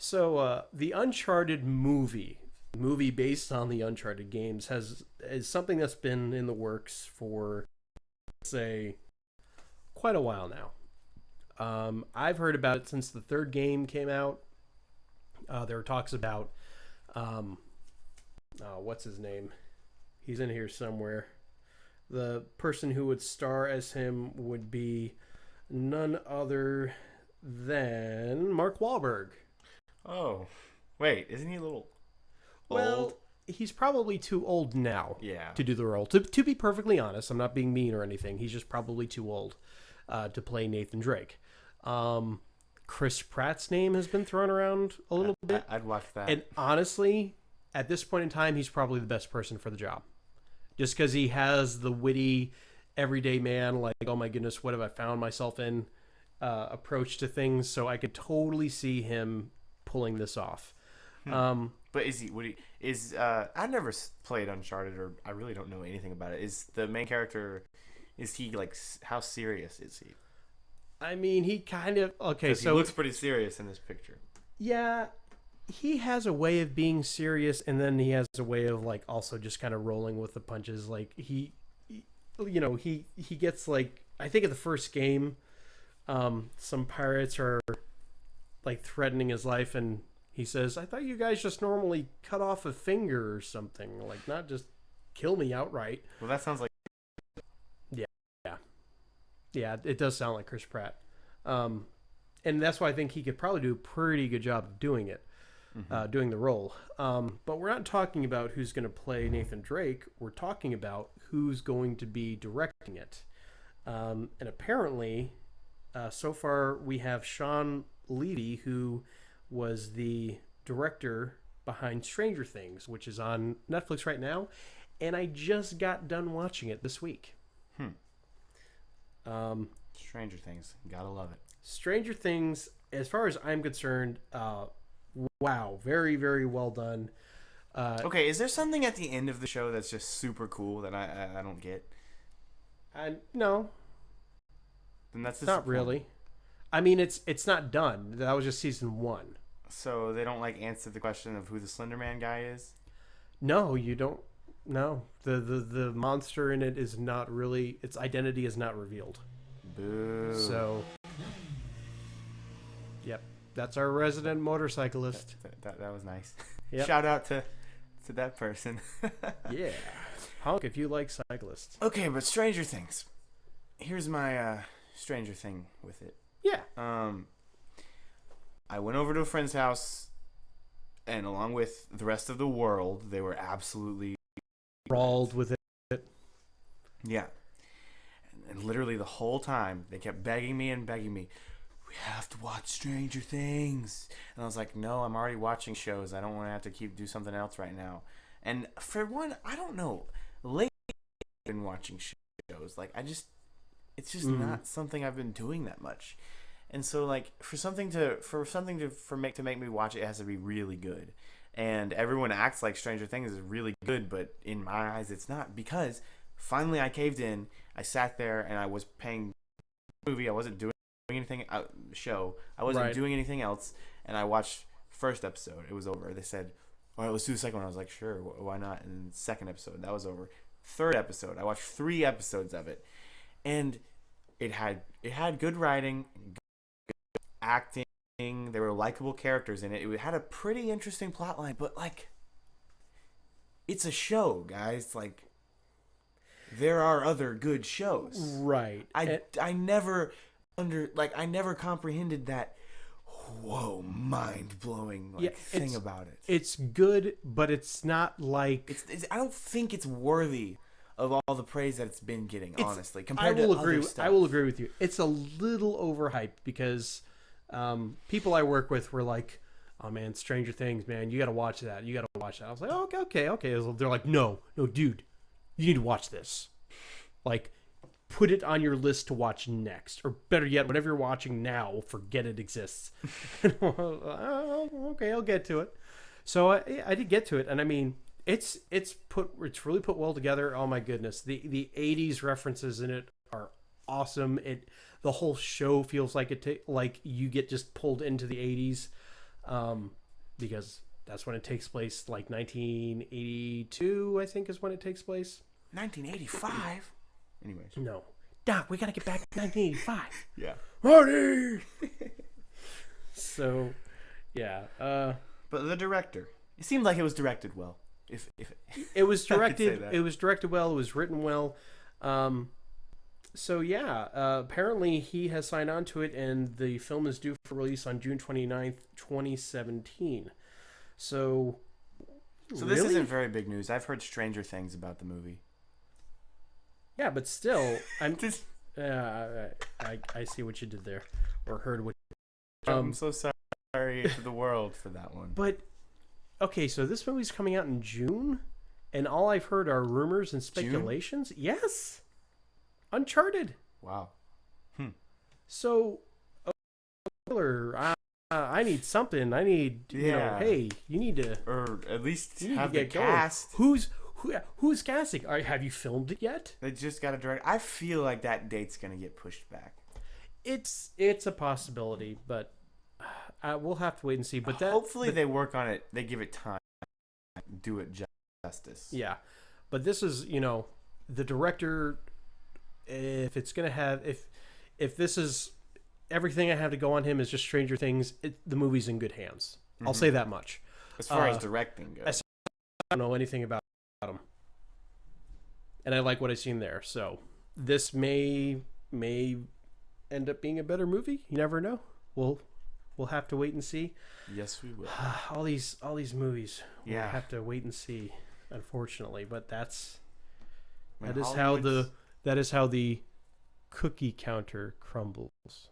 So the Uncharted movie based on the Uncharted games, is something that's been in the works for, say, quite a while now. I've heard about it since the third game came out. There were talks about what's his name? He's in here somewhere. The person who would star as him would be none other than Mark Wahlberg. Oh, wait, isn't he a little Well, old? he's probably too old now Yeah. to do the role. To be perfectly honest, I'm not being mean or anything. He's just probably too old to play Nathan Drake. Chris Pratt's name has been thrown around a little bit. I'd watch that. And honestly, at this point in time, he's probably the best person for the job. Just because he has the witty, everyday man, like, oh my goodness, what have I found myself in approach to things. So I could totally see him pulling this off. But is he? Would he? Is I've never played Uncharted, or I really don't know anything about it. Is the main character? Is he like? How serious is he? I mean, he kind of okay. So he looks pretty serious in this picture. yeah, he has a way of being serious, and then he has a way of like also just kind of rolling with the punches. Like he gets like, I think in the first game, some pirates are like threatening his life, and he says, "I thought you guys just normally cut off a finger or something, like not just kill me outright." Well, that sounds like Yeah, it does sound like Chris Pratt, and that's why I think he could probably do a pretty good job of doing it. Doing the role. But we're not talking about who's going to play Nathan Drake. We're talking about who's going to be directing it. And apparently, so far, we have Sean Levy, who was the director behind Stranger Things, which is on Netflix right now. And I just got done watching it this week. Stranger Things. Gotta love it. Stranger Things, as far as I'm concerned, wow, very, very well done. Okay, is there something at the end of the show that's just super cool that I don't get? No, Then that's not really. I mean, it's not done. That was just season 1. So they don't like answer the question of who the Slender Man guy is? No, you don't. No, the monster in it is not really. Its identity is not revealed. Boo. So, yep, that's our resident motorcyclist. That was nice. Yep. Shout out to that person. Yeah, honk if you like cyclists. Okay, but Stranger Things. Here's my Stranger Thing with it. Yeah. I went over to a friend's house, and along with the rest of the world, they were absolutely Brawled with it. yeah. And literally the whole time, they kept begging me, we have to watch Stranger Things. And I was like, no, I'm already watching shows. I don't want to have to do something else right now. And for one, I don't know. Lately, I've been watching shows. Like, it's just not something I've been doing that much. And so, like, for something to make me watch it, it has to be really good. And everyone acts like Stranger Things is really good, but in my eyes, it's not, because finally I caved in. I sat there and I was paying movie. I wasn't doing anything show. I wasn't doing anything else, and I watched first episode. It was over. They said, "All right, let's do the second one." I was like, "Sure, why not?" And second episode, that was over. Third episode, I watched 3 episodes of it, and it had good writing, good acting. There were likable characters in it. It had a pretty interesting plot line, but like, it's a show, guys. Like, there are other good shows. Right. I never comprehended that mind-blowing thing about it. It's good, but it's not like I don't think it's worthy of all the praise that it's been getting, honestly, compared I will to agree. other stuff. I will agree with you. It's a little overhyped because people I work with were like, "Oh man, Stranger Things, man, you got to watch that. You got to watch that." I was like, "Oh, okay." They're like, "No, dude, you need to watch this. Like, put it on your list to watch next, or better yet, whatever you're watching now, forget it exists." Okay, I'll get to it. So I did get to it, and I mean, it's really put well together. Oh my goodness, the 80s references in it are awesome. The whole show feels like like you get just pulled into the 80s. because that's when it takes place. Like 1982, I think, is when it takes place. 1985. Anyways, No, Doc, we gotta get back to 1985. yeah. Marty. So, yeah. But the director, it seemed like it was directed well. If It was I could say directed. that. It was directed well. It was written well. So yeah, apparently he has signed on to it, and the film is due for release on June 29th, 2017. So this really? isn't very big news. I've heard stranger things about the movie. Yeah, but still, I see what you did there, or heard what. I'm so sorry to the world for that one. But okay, so this movie's coming out in June, and all I've heard are rumors and speculations. June? Yes, Uncharted. Wow. So, I need something. I need, hey, you need to, or at least you need have to the get going. cast. Who's casting? Have you filmed it yet? They just got to direct. I feel like that date's gonna get pushed back. It's a possibility, but we'll have to wait and see. But hopefully they work on it. They give it time, do it justice. Yeah, but this is the director. If it's gonna have if this is everything I have to go on him is just Stranger Things, the movie's in good hands. Mm-hmm. I'll say that much. As far as directing goes, I don't know anything about him, and I like what I've seen there. So this may end up being a better movie. You never know. We'll have to wait and see. Yes, we will. all these movies. Yeah, we'll have to wait and see. Unfortunately, but that is how the cookie counter crumbles.